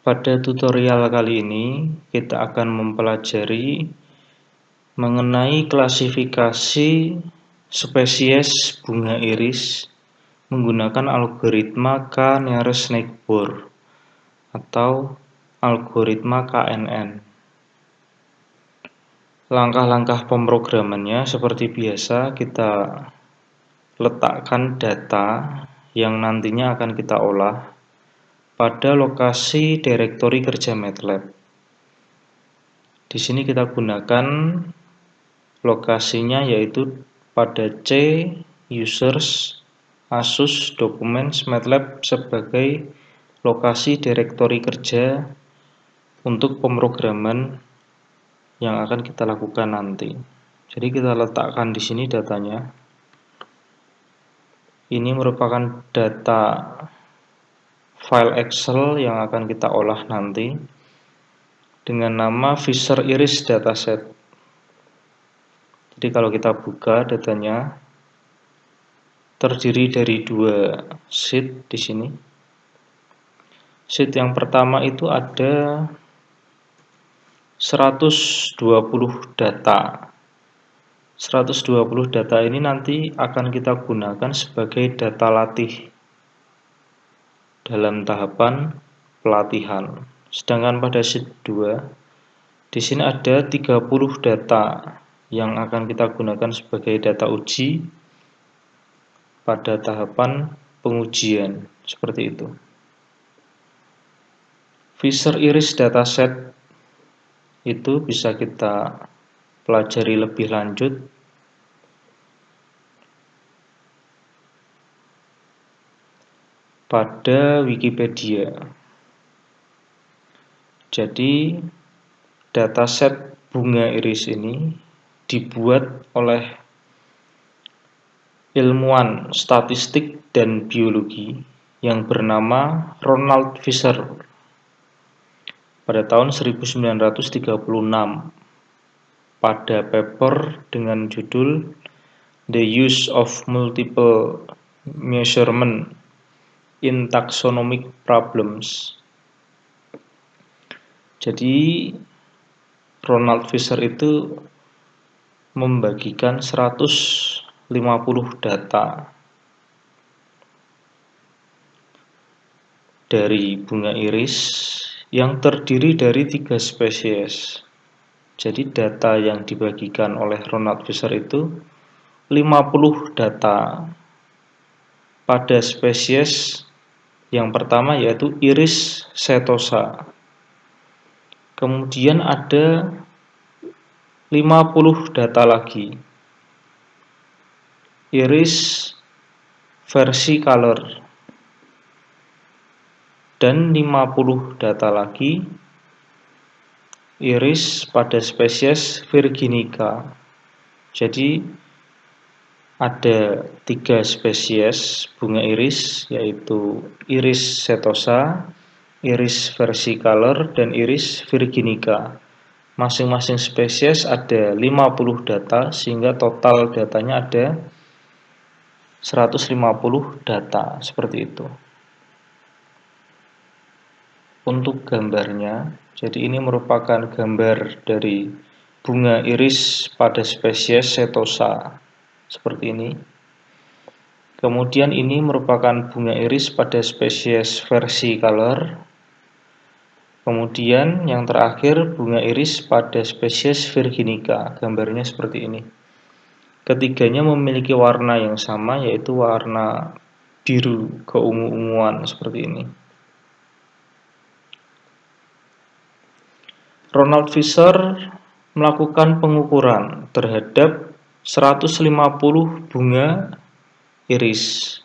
Pada tutorial kali ini, kita akan mempelajari mengenai klasifikasi spesies bunga iris menggunakan algoritma K-Nearest-Neighbor atau algoritma KNN. Langkah-langkah pemrogramannya seperti biasa, kita letakkan data yang nantinya akan kita olah pada lokasi direktori kerja MATLAB. Di sini kita gunakan lokasinya yaitu pada C users Asus Documents MATLAB sebagai lokasi direktori kerja untuk pemrograman yang akan kita lakukan nanti. Jadi kita letakkan di sini datanya. Ini merupakan data file Excel yang akan kita olah nanti dengan nama Fisher Iris Dataset. Jadi kalau kita buka datanya terdiri dari dua sheet di sini. Sheet yang pertama itu ada 120 data. 120 data ini nanti akan kita gunakan sebagai data latih dalam tahapan pelatihan. Sedangkan pada sheet 2 di sini ada 30 data yang akan kita gunakan sebagai data uji pada tahapan pengujian, seperti itu. Fisher Iris Dataset itu bisa kita pelajari lebih lanjut pada Wikipedia. Jadi dataset bunga iris ini dibuat oleh ilmuwan statistik dan biologi yang bernama Ronald Fisher pada tahun 1936 pada paper dengan judul The Use of Multiple Measurement in Taxonomic Problems. Jadi Ronald Fisher itu membagikan 150 data dari bunga iris yang terdiri dari 3 spesies. Jadi data yang dibagikan oleh Ronald Fisher itu 50 data pada spesies yang pertama yaitu Iris setosa. Kemudian ada 50 data lagi Iris versicolor dan 50 data lagi iris pada spesies Virginica. Jadi ada 3 spesies bunga iris yaitu Iris setosa, Iris versicolor, dan Iris Virginica. Masing-masing spesies ada 50 data sehingga total datanya ada 150 data seperti itu. Untuk gambarnya, jadi ini merupakan gambar dari bunga iris pada spesies setosa seperti ini. Kemudian ini merupakan bunga iris pada spesies versicolor. Kemudian yang terakhir bunga iris pada spesies Virginica. Gambarnya seperti ini. Ketiganya memiliki warna yang sama yaitu warna biru keungu-unguan seperti ini. Ronald Fisher melakukan pengukuran terhadap 150 bunga iris.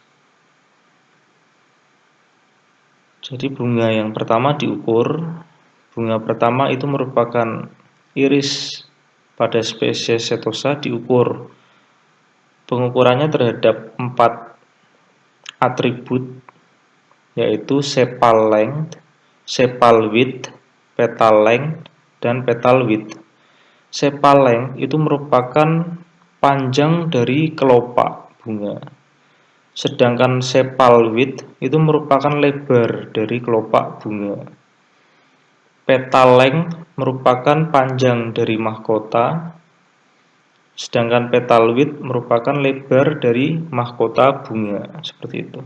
Jadi bunga yang pertama diukur. Bunga pertama itu merupakan iris pada spesies setosa diukur. Pengukurannya terhadap 4 atribut yaitu sepal length, sepal width, petal length, dan petal width. Sepal length itu merupakan panjang dari kelopak bunga. Sedangkan sepal width itu merupakan lebar dari kelopak bunga. petal length merupakan panjang dari mahkota, sedangkan petal width merupakan lebar dari mahkota bunga, seperti itu.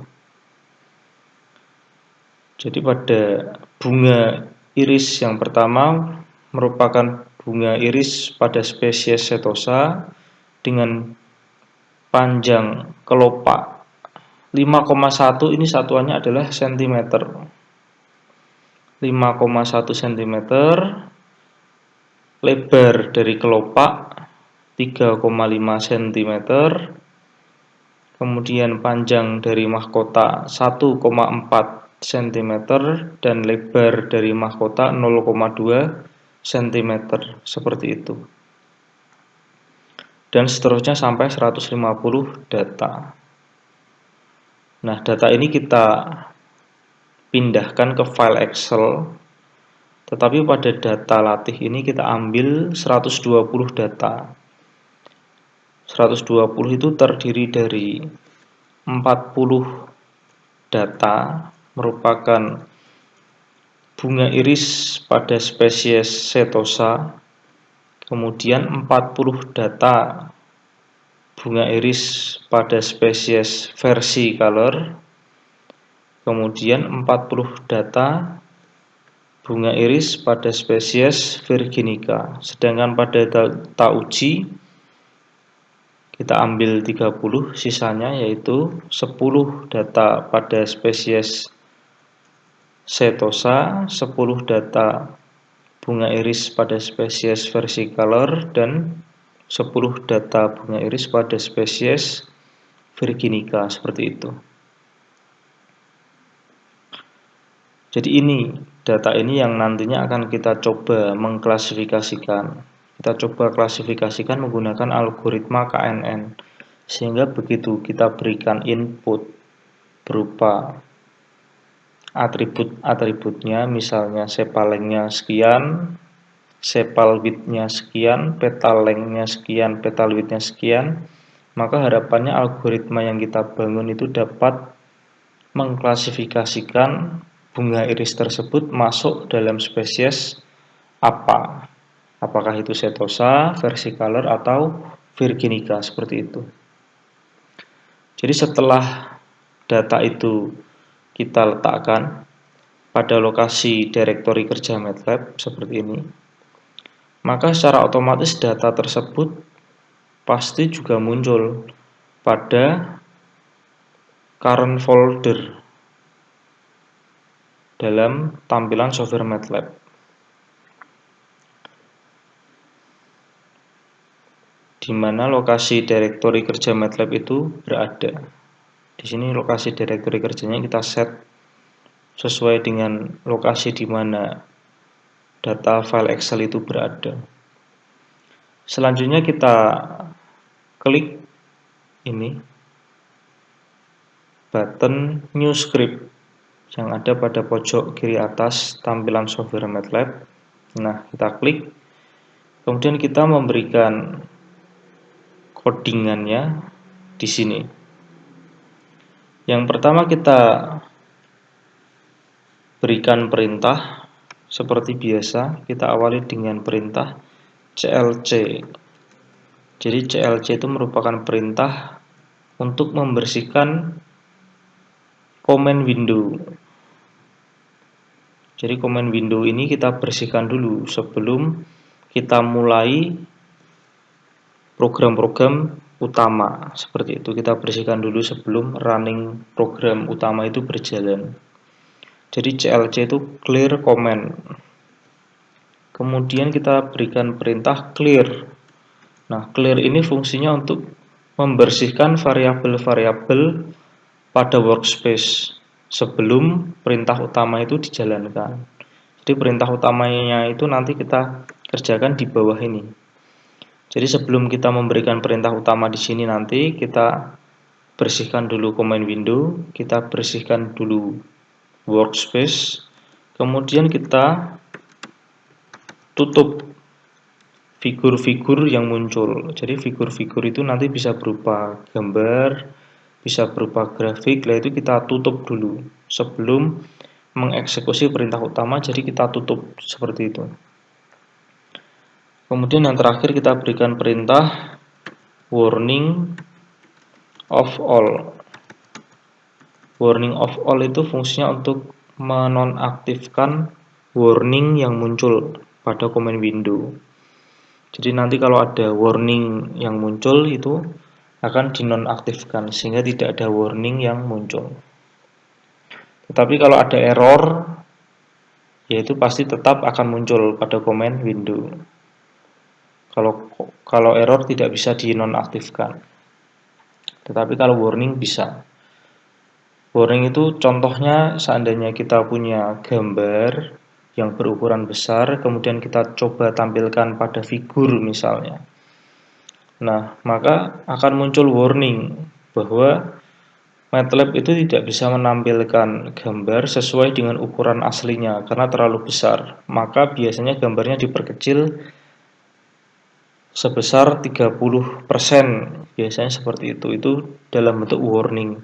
Jadi pada bunga iris yang pertama merupakan bunga iris pada spesies Setosa dengan panjang kelopak 5,1, ini satuannya adalah sentimeter. 5,1 cm, lebar dari kelopak 3,5 cm, kemudian panjang dari mahkota 1,4 cm, dan lebar dari mahkota 0,2 cm, seperti itu. Dan seterusnya sampai 150 data. Nah, data ini kita pindahkan ke file Excel, tetapi pada data latih ini kita ambil 120 data. 120 itu terdiri dari 40 data merupakan bunga iris pada spesies Setosa, kemudian 40 data bunga iris pada spesies versicolor, kemudian 40 data bunga iris pada spesies virginica. Sedangkan pada data uji kita ambil 30, sisanya yaitu 10 data pada spesies Setosa, 10 data bunga iris pada spesies versicolor, dan 10 data bunga iris pada spesies virginica, seperti itu. Jadi ini data ini yang nantinya akan kita coba mengklasifikasikan. Kita coba klasifikasikan menggunakan algoritma KNN, sehingga begitu kita berikan input berupa atribut-atributnya, misalnya sepal length-nya sekian, sepal width-nya sekian, petal length-nya sekian, petal width-nya sekian, maka harapannya algoritma yang kita bangun itu dapat mengklasifikasikan bunga iris tersebut masuk dalam spesies apa. Apakah itu Setosa, versicolor, atau virginica, seperti itu. Jadi setelah data itu kita letakkan pada lokasi direktori kerja MATLAB seperti ini, maka secara otomatis data tersebut pasti juga muncul pada current folder dalam tampilan software MATLAB. Di mana lokasi direktori kerja MATLAB itu berada. Di sini lokasi direktori kerjanya kita set sesuai dengan lokasi di mana data file Excel itu berada. Selanjutnya kita klik ini button New Script yang ada pada pojok kiri atas tampilan software MATLAB. Nah, kita klik, kemudian kita memberikan codingannya di sini. Yang pertama kita berikan perintah seperti biasa, kita awali dengan perintah CLC. Jadi CLC itu merupakan perintah untuk membersihkan command window. Jadi command window ini kita bersihkan dulu sebelum kita mulai program-program utama. Seperti itu, kita bersihkan dulu sebelum running program utama itu berjalan. Jadi CLC itu clear command. Kemudian kita berikan perintah clear. Nah, clear ini fungsinya untuk membersihkan variabel-variabel pada workspace sebelum perintah utama itu dijalankan. Jadi perintah utamanya itu nanti kita kerjakan di bawah ini. Jadi sebelum kita memberikan perintah utama di sini, nanti kita bersihkan dulu command window, kita bersihkan dulu workspace, kemudian kita tutup figur-figur yang muncul. Jadi figur-figur itu nanti bisa berupa gambar, bisa berupa grafik, lah itu kita tutup dulu sebelum mengeksekusi perintah utama, jadi kita tutup seperti itu. Kemudian yang terakhir kita berikan perintah warning of all. Warning of all itu fungsinya untuk menonaktifkan warning yang muncul pada command window. Jadi nanti kalau ada warning yang muncul itu akan dinonaktifkan sehingga tidak ada warning yang muncul. Tetapi kalau ada error, yaitu pasti tetap akan muncul pada command window. Kalau error tidak bisa dinonaktifkan. Tetapi kalau warning bisa. Warning itu contohnya seandainya kita punya gambar yang berukuran besar, kemudian kita coba tampilkan pada figur misalnya. Nah, maka akan muncul warning bahwa MATLAB itu tidak bisa menampilkan gambar sesuai dengan ukuran aslinya karena terlalu besar. Maka biasanya gambarnya diperkecil sebesar 30%. Biasanya seperti itu. Itu dalam bentuk warning.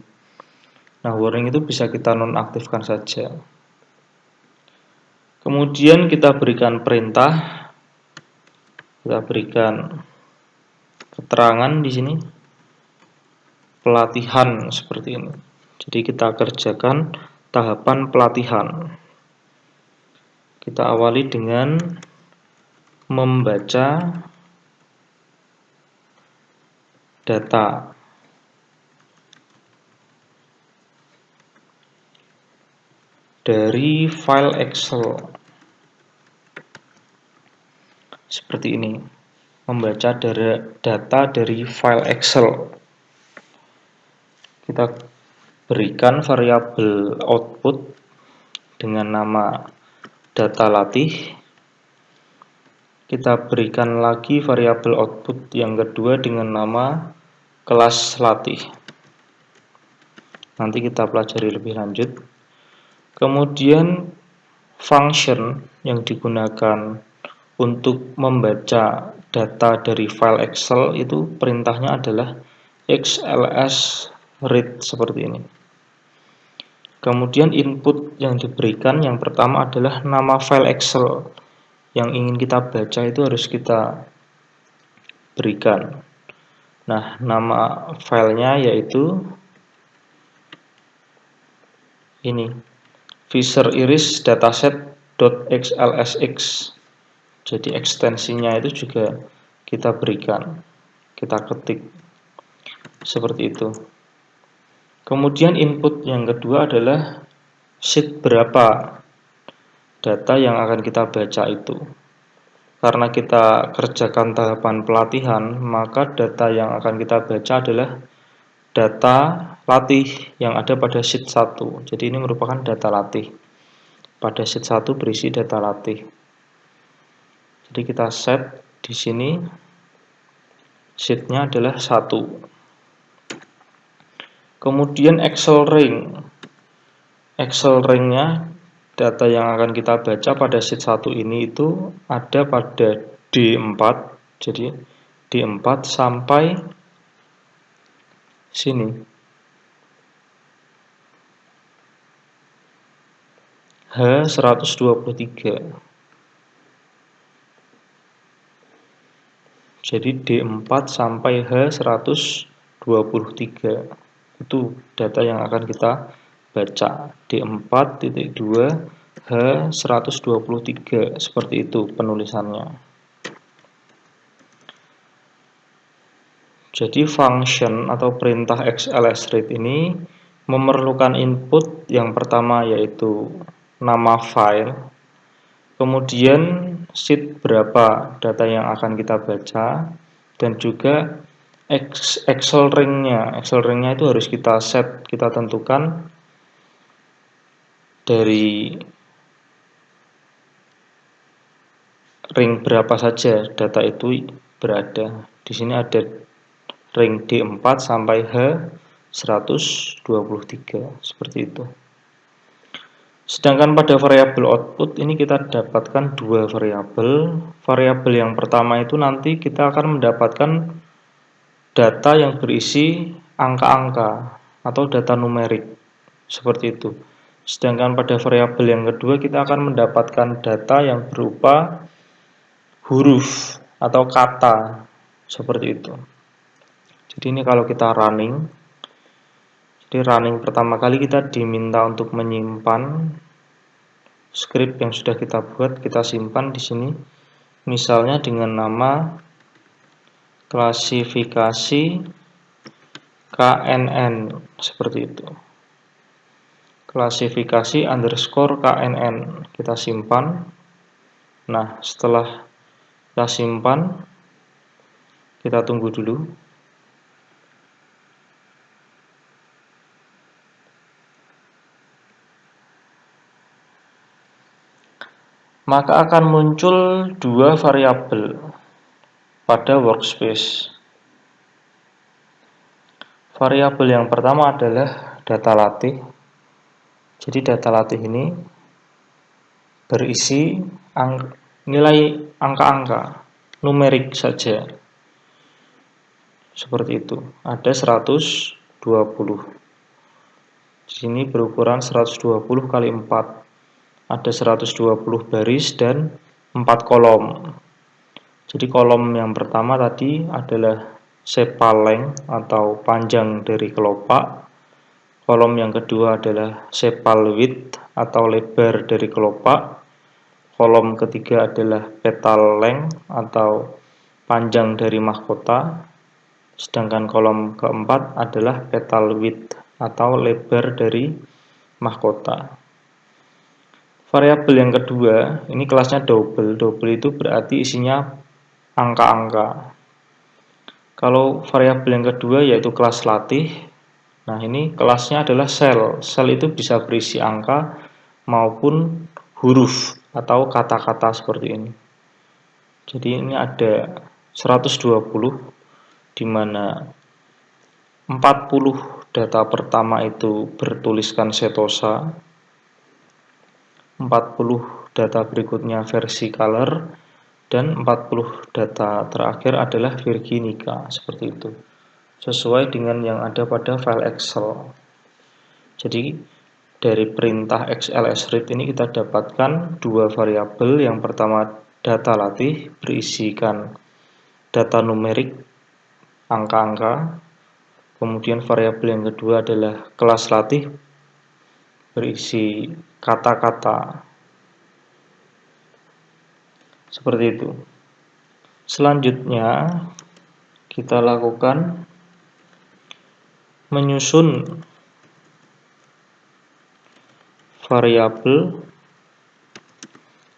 Nah, warning itu bisa kita nonaktifkan saja. Kemudian kita berikan perintah. Kita berikan keterangan di sini. Pelatihan seperti ini. Jadi kita kerjakan tahapan pelatihan. Kita awali dengan membaca data. Dari file Excel. Seperti ini. Membaca data dari file Excel. Kita berikan variabel output dengan nama data latih. Kita berikan lagi variabel output yang kedua dengan nama kelas latih. Nanti kita pelajari lebih lanjut. Kemudian function yang digunakan untuk membaca data dari file Excel itu perintahnya adalah XLS read seperti ini. Kemudian input yang diberikan yang pertama adalah nama file Excel yang ingin kita baca itu harus kita berikan. Nah, nama filenya yaitu ini Fisher Iris dataset.xlsx. Jadi ekstensinya itu juga kita berikan, kita ketik seperti itu. Kemudian input yang kedua adalah sheet berapa data yang akan kita baca itu. Karena kita kerjakan tahapan pelatihan, maka data yang akan kita baca adalah data latih yang ada pada sheet 1. Jadi ini merupakan data latih. Pada sheet 1 berisi data latih. Jadi kita set di sini sheet-nya adalah 1. Kemudian Excel ring. Excel ring-nya data yang akan kita baca pada sheet 1 ini itu ada pada D4. Jadi D4 sampai sini. H123. Jadi D4 sampai H123. Itu data yang akan kita baca. D4.2 H123. Seperti itu penulisannya. Jadi function atau perintah XLSRead ini memerlukan input yang pertama yaitu nama file. Kemudian sheet berapa data yang akan kita baca dan juga Excel ring-nya. Excel ring-nya itu harus kita set, kita tentukan dari ring berapa saja data itu berada. Di sini ada ring D4 sampai H123 seperti itu. Sedangkan pada variabel output ini kita dapatkan dua variabel. Variabel yang pertama itu nanti kita akan mendapatkan data yang berisi angka-angka atau data numerik seperti itu. Sedangkan pada variabel yang kedua kita akan mendapatkan data yang berupa huruf atau kata, seperti itu. Jadi ini kalau kita running, jadi running pertama kali kita diminta untuk menyimpan script yang sudah kita buat, kita simpan di sini. Misalnya dengan nama klasifikasi KNN, seperti itu. Klasifikasi underscore KNN, kita simpan. Nah, setelah kita simpan, kita tunggu dulu. Maka akan muncul dua variabel pada workspace. Variabel yang pertama adalah data latih. Jadi data latih ini berisi nilai angka-angka, numerik saja. Seperti itu. Ada 120. Di sini berukuran 120 kali 4. Ada 120 baris dan 4 kolom. Jadi kolom yang pertama tadi adalah sepal length atau panjang dari kelopak. Kolom yang kedua adalah sepal width atau lebar dari kelopak. Kolom ketiga adalah petal length atau panjang dari mahkota. Sedangkan kolom keempat adalah petal width atau lebar dari mahkota. Variabel yang kedua, ini kelasnya double. Double itu berarti isinya angka-angka. Kalau variabel yang kedua yaitu kelas latih, nah ini kelasnya adalah cell. Cell itu bisa berisi angka maupun huruf atau kata-kata seperti ini. Jadi ini ada 120, di mana 40 data pertama itu bertuliskan setosa, 40 data berikutnya versi color, dan 40 data terakhir adalah virginica, seperti itu. Sesuai dengan yang ada pada file Excel. Jadi dari perintah xlsread ini kita dapatkan dua variabel. Yang pertama data latih berisikan data numerik, angka-angka. Kemudian variabel yang kedua adalah kelas latih berisi kata-kata. Seperti itu. Selanjutnya kita lakukan menyusun variabel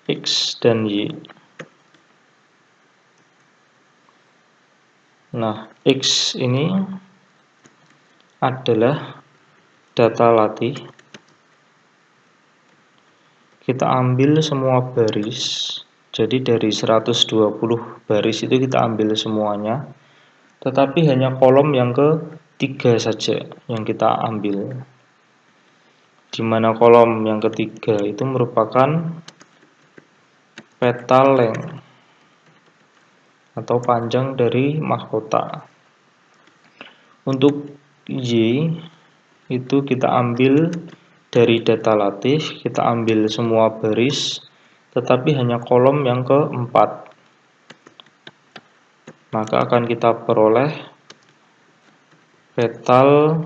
X dan Y. Nah, X ini adalah data latih. Kita ambil semua baris. Jadi dari 120 baris itu kita ambil semuanya. Tetapi hanya kolom yang ketiga saja yang kita ambil. Di mana kolom yang ketiga itu merupakan petal length atau panjang dari mahkota. Untuk Y itu kita ambil dari data latih, kita ambil semua baris, tetapi hanya kolom yang keempat. Maka akan kita peroleh petal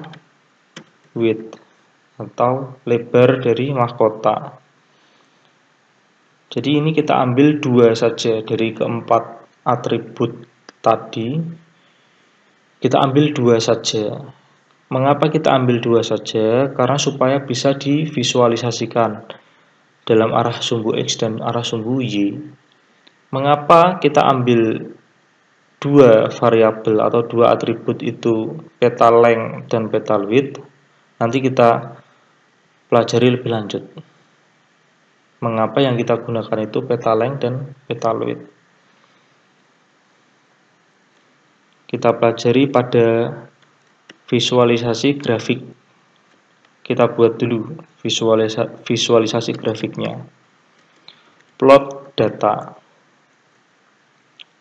width atau lebar dari mahkota. Jadi ini kita ambil dua saja dari keempat atribut tadi. Kita ambil dua saja. Mengapa kita ambil dua saja? Karena supaya bisa divisualisasikan dalam arah sumbu X dan arah sumbu Y. Mengapa kita ambil dua variabel atau dua atribut itu, petal length dan petal width? Nanti kita pelajari lebih lanjut. Mengapa yang kita gunakan itu petal length dan petal width? Kita pelajari pada visualisasi grafik. Kita buat dulu visualisasi grafiknya. Plot data.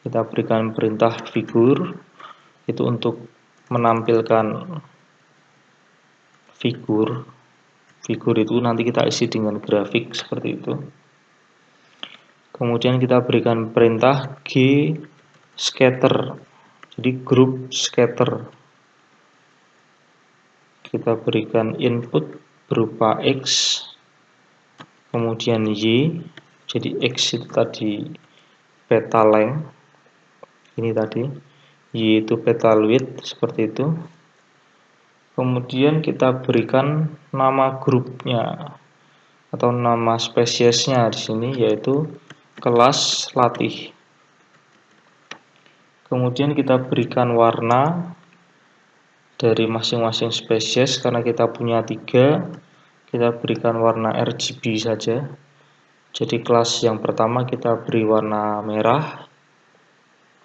Kita berikan perintah figur itu untuk menampilkan figur. Figur itu nanti kita isi dengan grafik seperti itu. Kemudian kita berikan perintah G scatter, jadi grup scatter. Kita berikan input berupa X, kemudian Y, jadi X itu tadi petal length, ini tadi, Y itu petal width, seperti itu. Kemudian kita berikan nama grupnya atau nama spesiesnya di sini, yaitu kelas latih. Kemudian kita berikan warna dari masing-masing spesies, karena kita punya 3, kita berikan warna RGB saja. Jadi kelas yang pertama kita beri warna merah,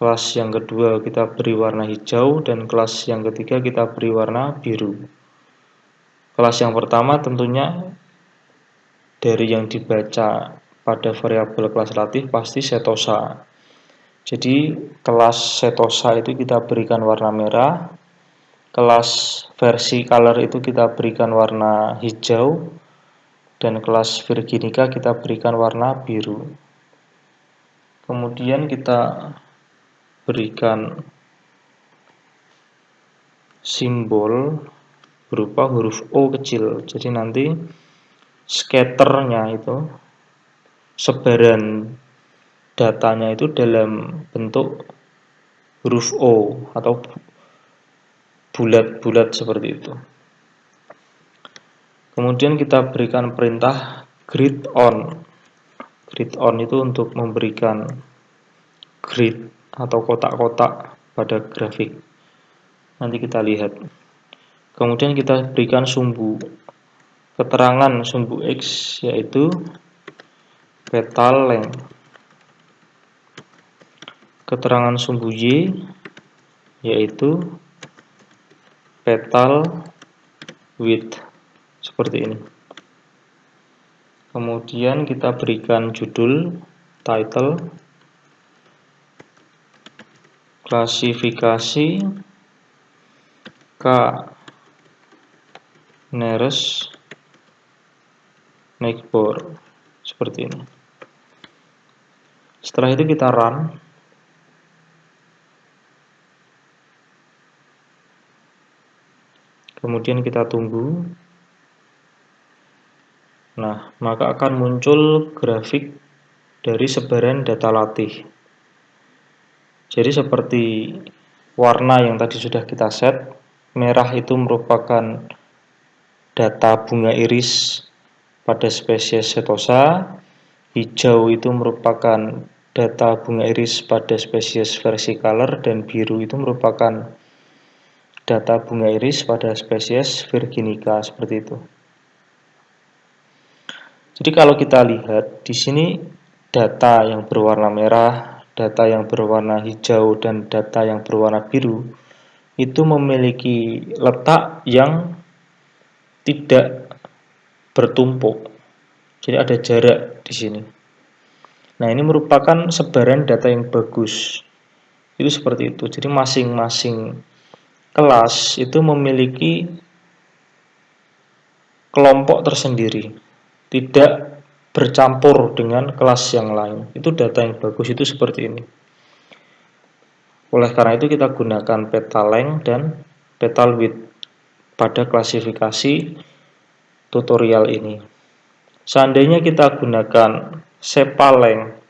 kelas yang kedua kita beri warna hijau, dan kelas yang ketiga kita beri warna biru. Kelas yang pertama tentunya dari yang dibaca pada variabel kelas latih pasti setosa. Jadi kelas setosa itu kita berikan warna merah, kelas versi color itu kita berikan warna hijau, dan kelas virginica kita berikan warna biru. Kemudian kita berikan simbol berupa huruf O kecil. Jadi nanti scatternya itu, sebaran datanya itu dalam bentuk huruf O atau bulat-bulat seperti itu. Kemudian kita berikan perintah grid on. Grid on itu untuk memberikan grid atau kotak-kotak pada grafik. Nanti kita lihat. Kemudian kita berikan sumbu. Keterangan sumbu X yaitu petal length. Keterangan sumbu Y yaitu petal width, seperti ini. Kemudian kita berikan judul, title, klasifikasi K nearest neighbor, seperti ini. Setelah itu kita run. Kemudian kita tunggu. Nah, maka akan muncul grafik dari sebaran data latih. Jadi seperti warna yang tadi sudah kita set, merah itu merupakan data bunga iris pada spesies setosa, hijau itu merupakan data bunga iris pada spesies versicolor, dan biru itu merupakan data bunga iris pada spesies virginica, seperti itu. Jadi kalau kita lihat di sini data yang berwarna merah, data yang berwarna hijau, dan data yang berwarna biru itu memiliki letak yang tidak bertumpuk. Jadi ada jarak di sini. Nah, ini merupakan sebaran data yang bagus. Itu seperti itu. Jadi masing-masing kelas itu memiliki kelompok tersendiri, tidak bercampur dengan kelas yang lain. Itu data yang bagus, itu seperti ini. Oleh karena itu kita gunakan petal length dan petal width pada klasifikasi tutorial ini. Seandainya kita gunakan sepal length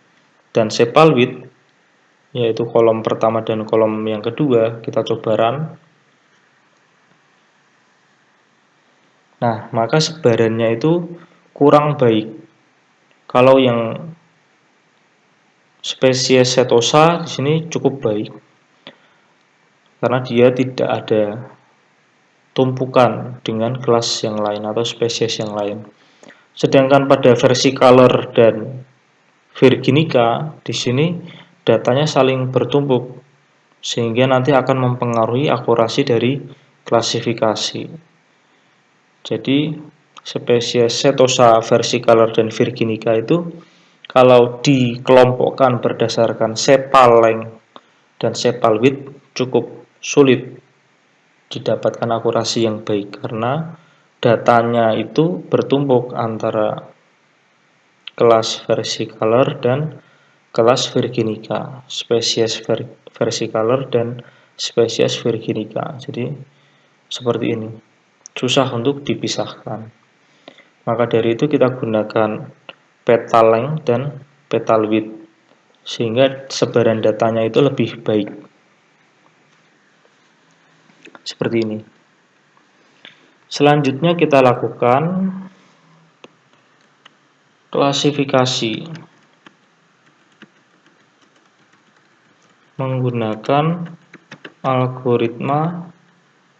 dan sepal width, yaitu kolom pertama dan kolom yang kedua, kita coba run. Nah, maka sebarannya itu kurang baik. Kalau yang spesies setosa di sini cukup baik, karena dia tidak ada tumpukan dengan kelas yang lain atau spesies yang lain. Sedangkan pada versicolor dan virginica di sini datanya saling bertumpuk, sehingga nanti akan mempengaruhi akurasi dari klasifikasi. Jadi spesies setosa, versicolor, dan virginica itu kalau dikelompokkan berdasarkan sepal length dan sepal width cukup sulit didapatkan akurasi yang baik, karena datanya itu bertumpuk antara kelas versicolor dan kelas virginica, spesies versicolor dan spesies virginica. Jadi seperti ini, susah untuk dipisahkan. Maka dari itu kita gunakan petal length dan petal width, sehingga sebaran datanya itu lebih baik. Seperti ini. Selanjutnya kita lakukan klasifikasi menggunakan algoritma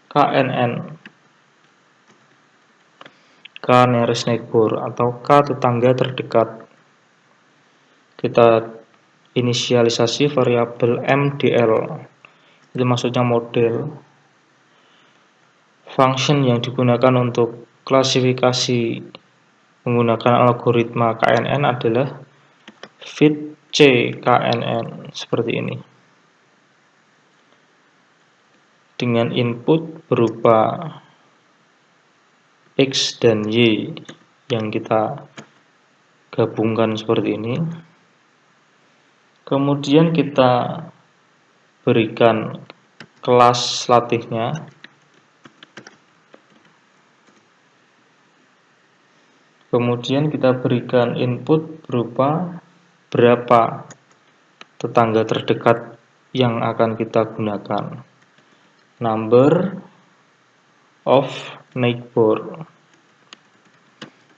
KNN, K nearest neighbor atau K tetangga terdekat. Kita inisialisasi variabel MDL, itu maksudnya model. Function yang digunakan untuk klasifikasi menggunakan algoritma KNN adalah fit C KNN, seperti ini. Dengan input berupa X dan Y yang kita gabungkan seperti ini. Kemudian kita berikan kelas latihnya. Kemudian kita berikan input berupa berapa tetangga terdekat yang akan kita gunakan. Number of neighbor,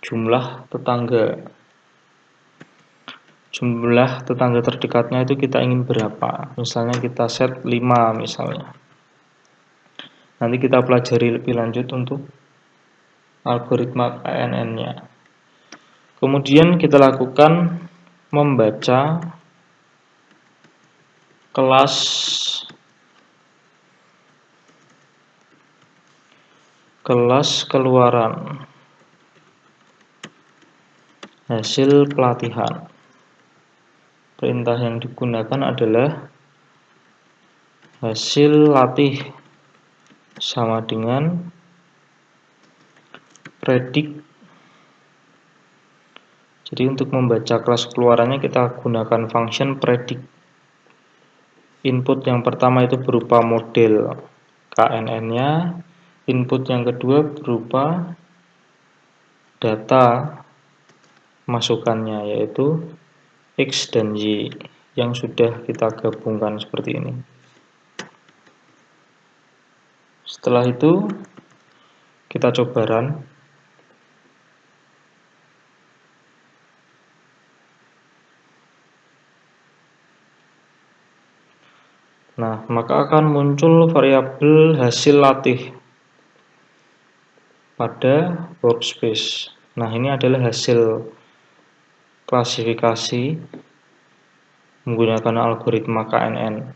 jumlah tetangga. Jumlah tetangga terdekatnya itu kita ingin berapa. Misalnya kita set 5 misalnya. Nanti kita pelajari lebih lanjut untuk algoritma KNN-nya. Kemudian kita lakukan membaca kelas keluaran hasil pelatihan. Perintah yang digunakan adalah hasil latih sama dengan predict. Jadi untuk membaca kelas keluarannya kita gunakan function predict. Input yang pertama itu berupa model KNN-nya, input yang kedua berupa data masukannya, yaitu X dan Y yang sudah kita gabungkan seperti ini. Setelah itu kita coba run. Nah, maka akan muncul variabel hasil latih pada workspace. Nah, ini adalah hasil klasifikasi menggunakan algoritma KNN.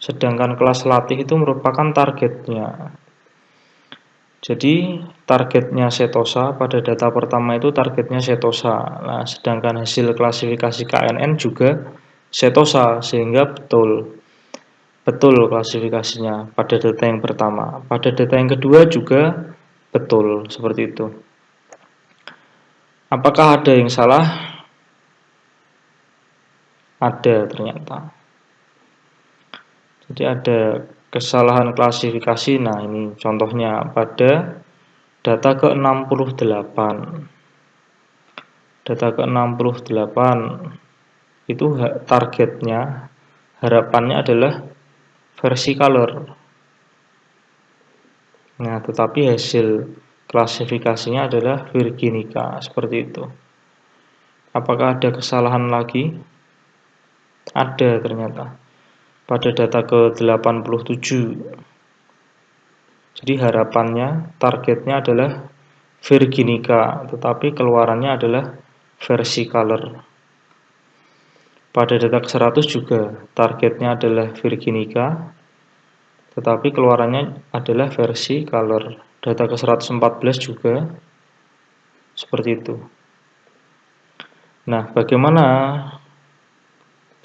Sedangkan kelas latih itu merupakan targetnya. Jadi, targetnya setosa pada data pertama itu targetnya setosa. Nah, sedangkan hasil klasifikasi KNN juga setosa, sehingga betul klasifikasinya pada data yang pertama. Pada data yang kedua juga betul, seperti itu. Apakah ada yang salah? Ada ternyata. Jadi ada kesalahan klasifikasi. Nah, ini contohnya pada data ke-68. Data ke-68 itu targetnya, harapannya adalah versicolor. Nah, tetapi hasil klasifikasinya adalah virginica, seperti itu. Apakah ada kesalahan lagi? Ada ternyata. Pada data ke-87. Jadi harapannya, targetnya adalah virginica, tetapi keluarannya adalah versicolor. Pada data ke-100 juga targetnya adalah virginica, tetapi keluarannya adalah versicolor. Data ke-114 juga seperti itu. Nah, bagaimana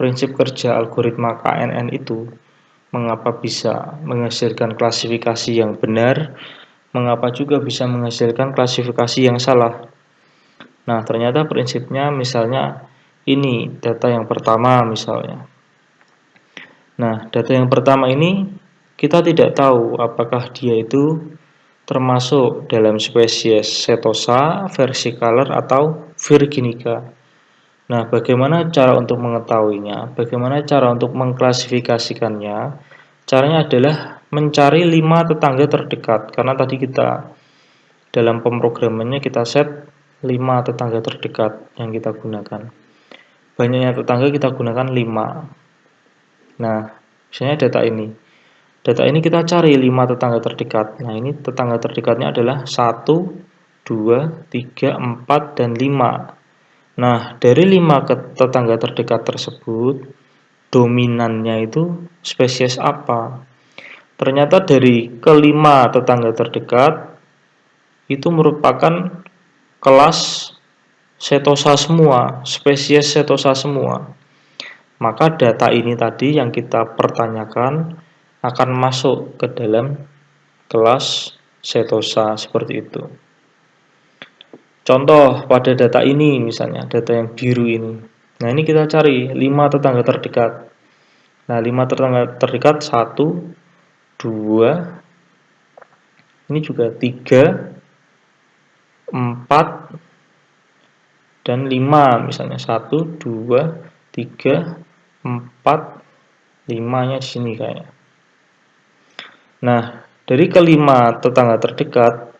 prinsip kerja algoritma KNN itu? Mengapa bisa menghasilkan klasifikasi yang benar mengapa juga bisa menghasilkan klasifikasi yang salah. Nah, ternyata prinsipnya misalnya ini data yang pertama misalnya. Nah, data yang pertama ini kita tidak tahu apakah dia itu termasuk dalam spesies Setosa, versicolor, atau virginica. Nah, bagaimana cara untuk mengetahuinya? Bagaimana cara untuk mengklasifikasikannya? Caranya adalah mencari 5 tetangga terdekat. Karena tadi kita dalam pemrogramannya kita set 5 tetangga terdekat yang kita gunakan. Banyaknya tetangga kita gunakan 5. Nah, misalnya data ini. Data ini kita cari 5 tetangga terdekat. Nah, ini tetangga terdekatnya adalah 1, 2, 3, 4, dan 5. Nah, dari 5 tetangga terdekat tersebut, dominannya itu spesies apa? Ternyata dari kelima tetangga terdekat, itu merupakan kelas Setosa semua, spesies Setosa semua. Maka data ini tadi yang kita pertanyakan akan masuk ke dalam kelas Setosa seperti itu. Contoh pada data ini misalnya, data yang biru ini. Nah, ini kita cari 5 tetangga terdekat. Nah, 5 tetangga terdekat 1, 2, ini juga 3, 4, dan 5 misalnya. 1, 2, 3, 4, 5-nya di sini kayaknya. Nah, dari kelima tetangga terdekat,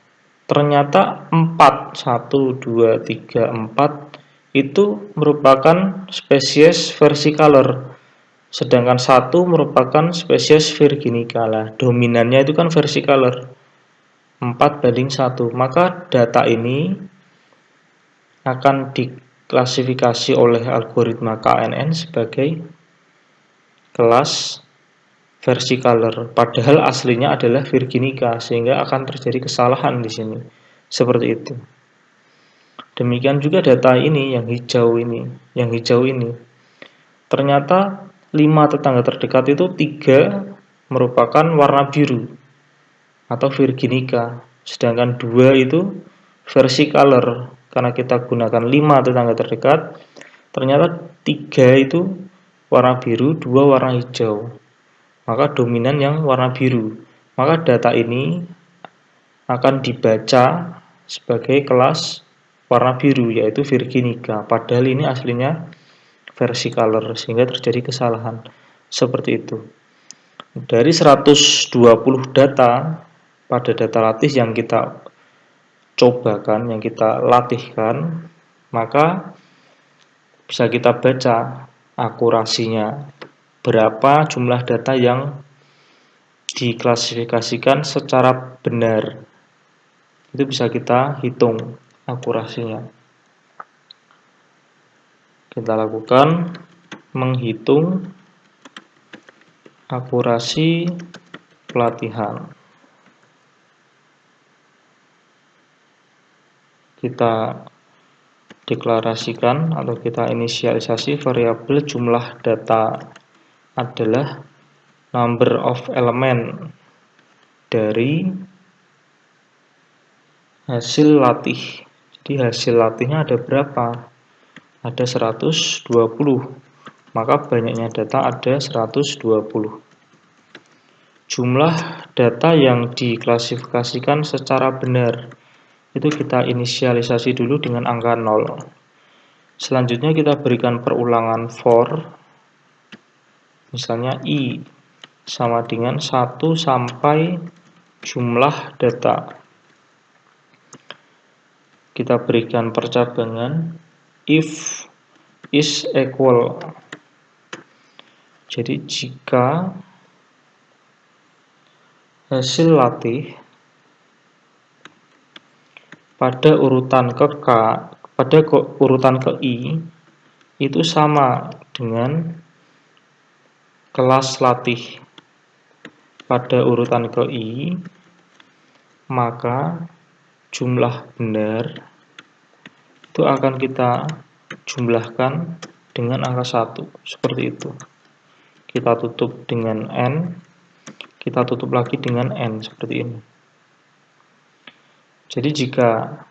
ternyata 4, 1, 2, 3, 4 itu merupakan spesies versicolor. Sedangkan 1 merupakan spesies virginica. Lah, dominannya itu kan versicolor. 4:1. Maka data ini akan diklasifikasi oleh algoritma KNN sebagai kelas versicolor, padahal aslinya adalah virginica, sehingga akan terjadi kesalahan di sini. Seperti itu. Demikian juga data ini yang hijau ini. Ternyata 5 tetangga terdekat itu 3 merupakan warna biru atau virginica, sedangkan 2 itu versicolor. Karena kita gunakan 5 tetangga terdekat, ternyata 3 itu warna biru, 2 warna hijau. Maka dominan yang warna biru. Maka data ini akan dibaca sebagai kelas warna biru, yaitu virginica. Padahal ini aslinya versicolor, sehingga terjadi kesalahan. Seperti itu. Dari 120 data pada data latih yang kita cobakan, yang kita latihkan, maka bisa kita baca akurasinya, berapa jumlah data yang diklasifikasikan secara benar. Itu bisa kita hitung akurasinya. Kita lakukan menghitung akurasi pelatihan. Kita deklarasikan atau kita inisialisasi variabel jumlah data adalah number of element dari hasil latih. Jadi hasil latihnya ada berapa? Ada 120. Maka banyaknya data ada 120. Jumlah data yang diklasifikasikan secara benar itu kita inisialisasi dulu dengan angka 0. Selanjutnya kita berikan perulangan for, misalnya i sama dengan 1 sampai jumlah data. Kita berikan percabangan if is equal. Jadi jika hasil latih pada urutan ke K, pada urutan ke I itu sama dengan kelas latih pada urutan ke I, maka jumlah benar itu akan kita jumlahkan dengan angka 1, seperti itu. Kita tutup dengan N, kita tutup lagi dengan N, seperti ini. Jadi jika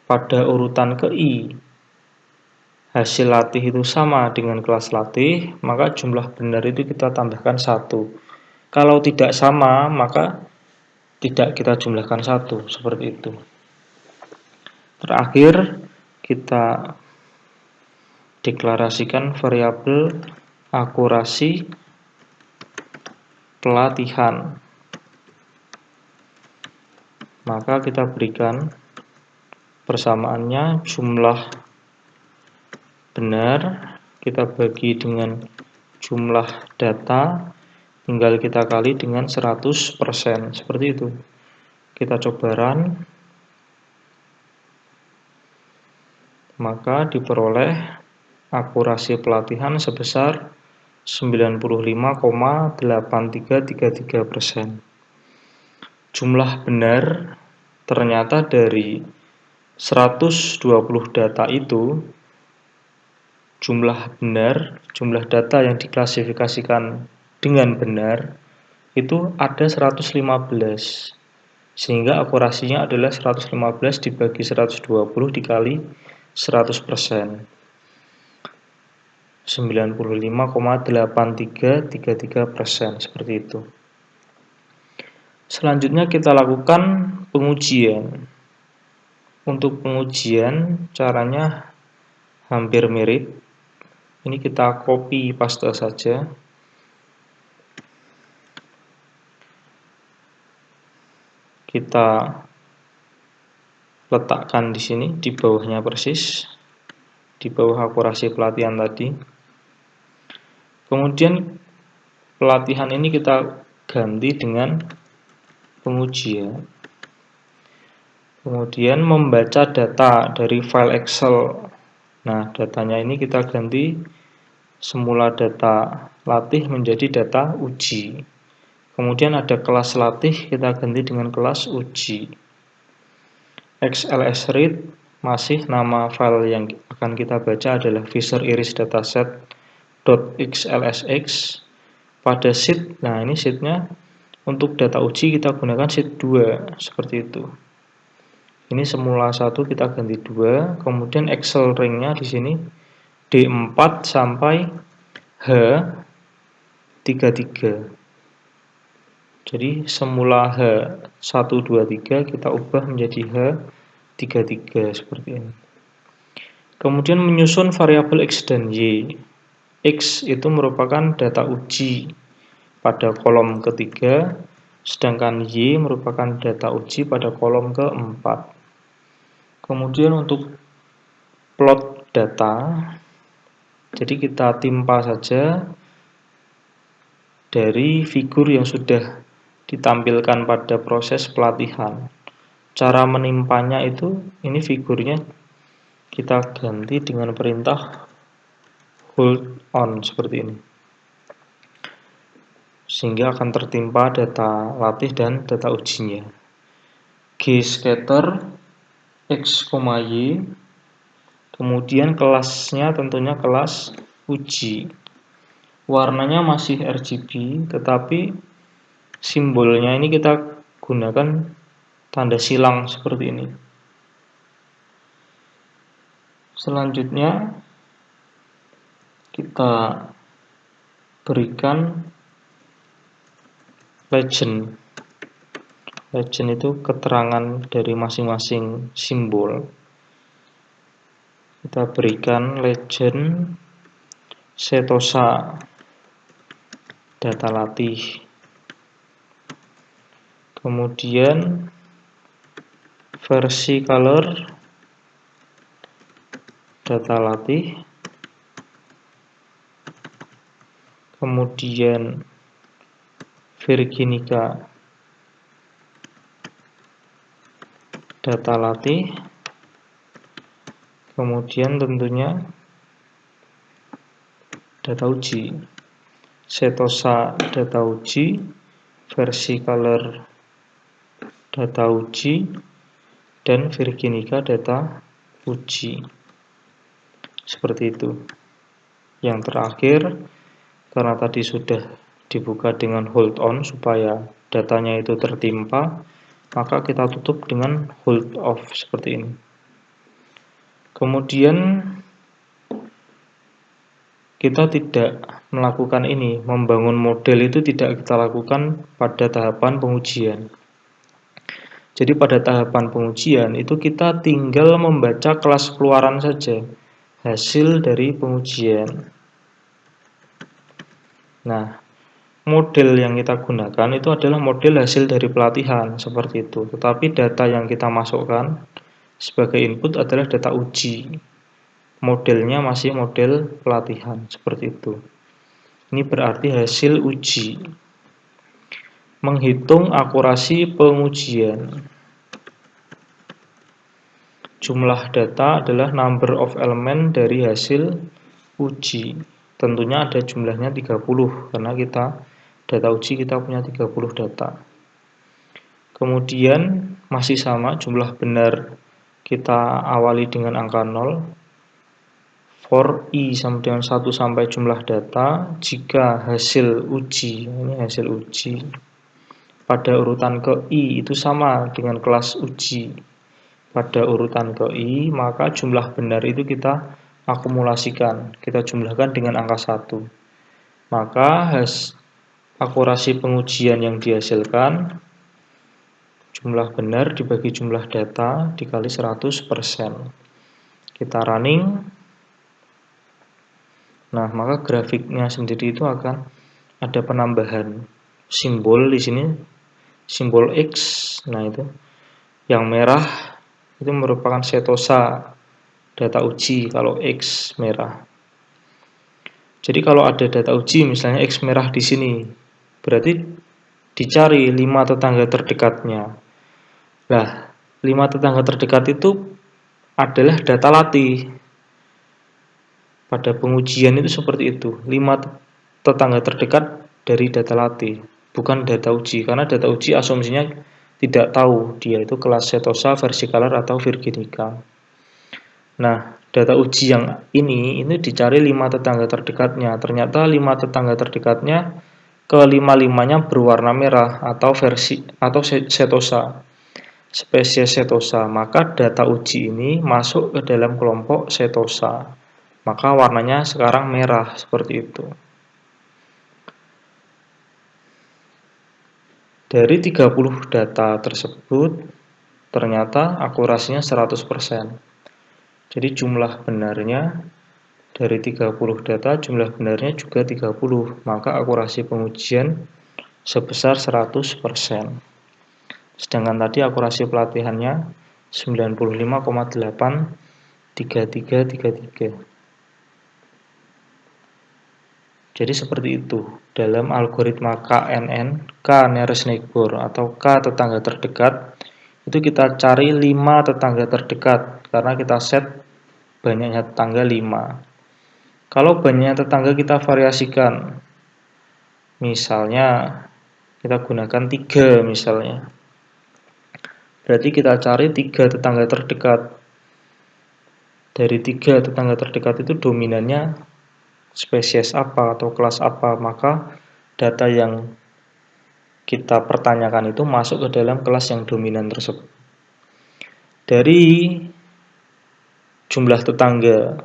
pada urutan ke I hasil latih itu sama dengan kelas latih, maka jumlah benar itu kita tambahkan 1. Kalau tidak sama, maka tidak kita jumlahkan 1, seperti itu. Terakhir, kita deklarasikan variabel akurasi pelatihan. Maka kita berikan persamaannya jumlah benar kita bagi dengan jumlah data, tinggal kita kali dengan 100%, seperti itu. Kita coba run, maka diperoleh akurasi pelatihan sebesar 95,8333%. Jumlah benar ternyata dari 120 data itu, jumlah data yang diklasifikasikan dengan benar itu ada 115. Sehingga akurasinya adalah 115 dibagi 120 dikali 100%. 95,8333%, seperti itu. Selanjutnya kita lakukan pengujian. Untuk pengujian caranya hampir mirip. Ini kita copy paste saja. Kita letakkan di sini, di bawahnya persis, di bawah akurasi pelatihan tadi. Kemudian pelatihan ini kita ganti dengan pengujian. Kemudian membaca data dari file Excel. Nah, datanya ini kita ganti semula data latih menjadi data uji. Kemudian ada kelas latih, kita ganti dengan kelas uji. XLSRead, masih nama file yang akan kita baca adalah Fisher Iris dataset.xlsx. Pada sheet, nah ini sheetnya untuk data uji kita gunakan sheet 2, seperti itu. Ini semula 1 kita ganti 2, kemudian Excel ring-nya di sini D4 sampai H33. Jadi semula H123 kita ubah menjadi H33 seperti ini. Kemudian menyusun variabel X dan Y. X itu merupakan data uji pada kolom ketiga, sedangkan Y merupakan data uji pada kolom keempat. Kemudian untuk plot data, jadi kita timpa saja dari figur yang sudah ditampilkan pada proses pelatihan. Cara menimpanya itu, ini figurnya kita ganti dengan perintah hold on seperti ini. Sehingga akan tertimpa data latih dan data ujinya. G-scatter X, Y, kemudian kelasnya tentunya kelas uji. Warnanya masih RGB, tetapi simbolnya ini kita gunakan tanda silang seperti ini. Selanjutnya kita berikan legend. Legend itu keterangan dari masing-masing simbol. Kita berikan legend setosa data latih. Kemudian versi color data latih. Kemudian Virginica data latih. Kemudian tentunya data uji. Setosa data uji, versi color data uji, dan Virginica data uji. Seperti itu. Yang terakhir, karena tadi sudah dibuka dengan hold on supaya datanya itu tertimpa, maka kita tutup dengan hold off seperti ini. Kemudian kita tidak melakukan ini, membangun model itu tidak kita lakukan pada tahapan pengujian. Jadi pada tahapan pengujian itu kita tinggal membaca kelas keluaran saja, hasil dari pengujian. Nah, model yang kita gunakan itu adalah model hasil dari pelatihan, seperti itu. Tetapi data yang kita masukkan sebagai input adalah data uji. Modelnya masih model pelatihan, seperti itu. Ini berarti hasil uji. Menghitung akurasi pengujian. Jumlah data adalah number of element dari hasil uji. Tentunya ada jumlahnya 30 karena data uji kita punya 30 data. Kemudian masih sama, jumlah benar kita awali dengan angka 0. For i sama dengan 1 sampai jumlah data, jika hasil uji, ini hasil uji, pada urutan ke i itu sama dengan kelas uji. Pada urutan ke i, maka jumlah benar itu kita akumulasikan, kita jumlahkan dengan angka 1. Maka akurasi pengujian yang dihasilkan, jumlah benar dibagi jumlah data dikali 100%. Kita running. Nah, maka grafiknya sendiri itu akan ada penambahan simbol di sini, simbol X. Nah, itu yang merah itu merupakan setosa data uji kalau X merah. Jadi kalau ada data uji misalnya X merah di sini, berarti dicari 5 tetangga terdekatnya. Nah, 5 tetangga terdekat itu adalah data latih. Pada pengujian itu seperti itu, 5 tetangga terdekat dari data latih, bukan data uji, karena data uji asumsinya tidak tahu dia itu kelas setosa, versicolor, atau virginica. Nah, data uji yang ini dicari 5 tetangga terdekatnya. Ternyata 5 tetangga terdekatnya kelima-limanya berwarna merah atau setosa, spesies setosa. Maka data uji ini masuk ke dalam kelompok setosa. Maka warnanya sekarang merah seperti itu. Dari 30 data tersebut, ternyata akurasinya 100%. Jadi jumlah benarnya dari 30 data, jumlah benarnya juga 30. Maka akurasi pengujian sebesar 100%. Sedangkan tadi akurasi pelatihannya 95,83333. Jadi seperti itu, dalam algoritma KNN, K nearest neighbor atau K tetangga terdekat, itu kita cari 5 tetangga terdekat, karena kita set banyaknya tetangga 5. Kalau banyaknya tetangga kita variasikan, misalnya kita gunakan 3 misalnya, berarti kita cari 3 tetangga terdekat. Dari 3 tetangga terdekat itu dominannya spesies apa atau kelas apa, maka data yang kita pertanyakan itu masuk ke dalam kelas yang dominan tersebut. Dari jumlah tetangga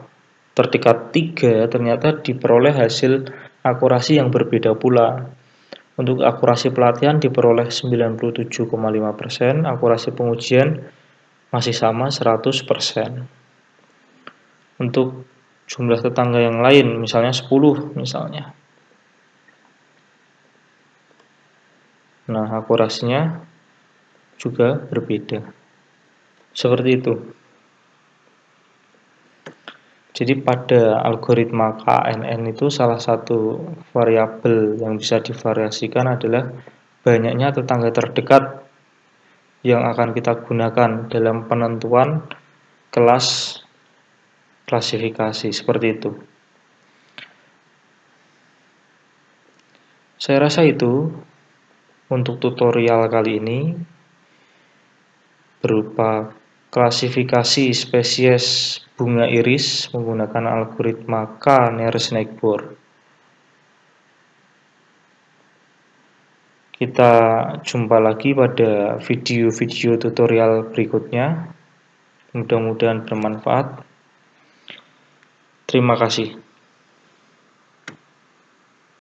terdekat 3 ternyata diperoleh hasil akurasi yang berbeda pula. Untuk akurasi pelatihan diperoleh 97,5%, akurasi pengujian masih sama 100%. Untuk jumlah tetangga yang lain, misalnya 10 misalnya. Nah, akurasinya juga berbeda. Seperti itu. Jadi pada algoritma KNN itu salah satu variabel yang bisa divariasikan adalah banyaknya tetangga terdekat yang akan kita gunakan dalam penentuan kelas klasifikasi, seperti itu. Saya rasa itu untuk tutorial kali ini berupa klasifikasi spesies bunga iris menggunakan algoritma K nearest neighbor. Kita jumpa lagi pada video-video tutorial berikutnya. Mudah-mudahan bermanfaat. Terima kasih.